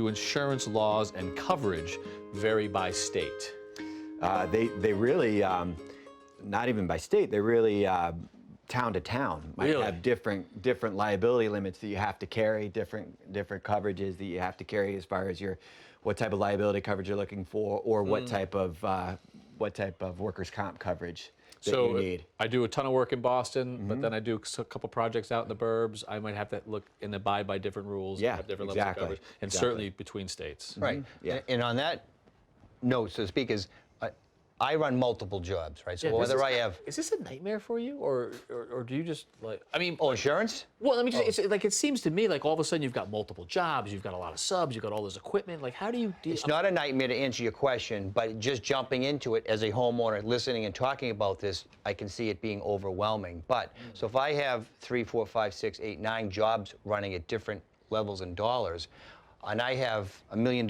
do insurance laws and coverage vary by state? They really, not even by state, they really town to town might have different liability limits that you have to carry, different coverages that you have to carry as far as what type of liability coverage you're looking for, or what type of workers' comp coverage that you need. I do a ton of work in Boston, but then I do a couple projects out in the burbs. I might have to look and abide by different rules, Yeah, have different exactly. levels of coverage, and certainly between states. Right. Yeah. And on that note, so to speak, is I run multiple jobs, right? So Yeah, whether I have... Is this a nightmare for you, or do you just like? I mean, Oh, insurance? well, let me just. It's like it seems to me like all of a sudden you've got multiple jobs, you've got a lot of subs, you've got all this equipment. Like, how do you deal? It's not a nightmare to answer your question, but just jumping into it as a homeowner, listening and talking about this, I can see it being overwhelming. But, so if I have 3, 4, 5, 6, 8, 9 jobs running at different levels in dollars, and I have $1 million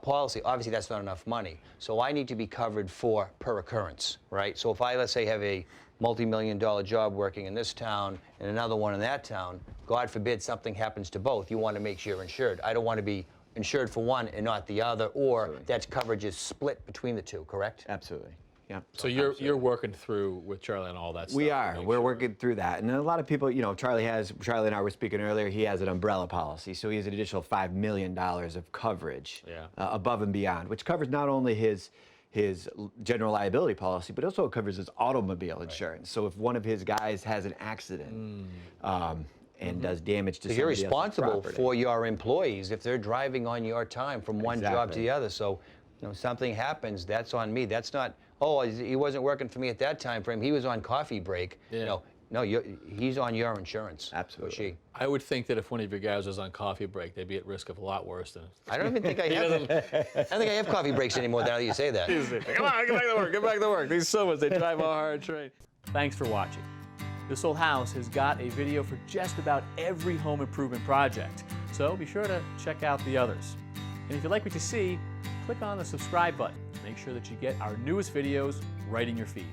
policy, obviously that's not enough money. So I need to be covered for per occurrence, right? So if I, let's say, have a multi-million-dollar job working in this town and another one in that town, God forbid something happens to both, you want to make sure you're insured. I don't want to be insured for one and not the other, or that coverage is split between the two, correct? Absolutely. Yeah. So you're working through with Charlie on all that stuff. We are. We're working through that, and a lot of people, Charlie and I were speaking earlier. He has an umbrella policy, so he has an additional $5 million of coverage above and beyond, which covers not only his general liability policy, but also covers his automobile insurance. So if one of his guys has an accident and does damage to So somebody you're else's responsible property. for your employees if they're driving on your time from one job to Exactly. the other. So, something happens, that's on me. That's not, oh, he wasn't working for me at that time frame. He was on coffee break. Yeah. No, he's on your insurance. Absolutely. Or she. I would think that if one of your guys was on coffee break, they'd be at risk of a lot worse than. I don't even think I have. I don't think I have coffee breaks anymore. Now that you say that. Come on, get back to work. Get back to work. These Silvas, they drive a hard train. Thanks for watching. This Old House has got a video for just about every home improvement project, so be sure to check out the others. And if you like what you see, click on the subscribe button. Make sure that you get our newest videos right in your feed.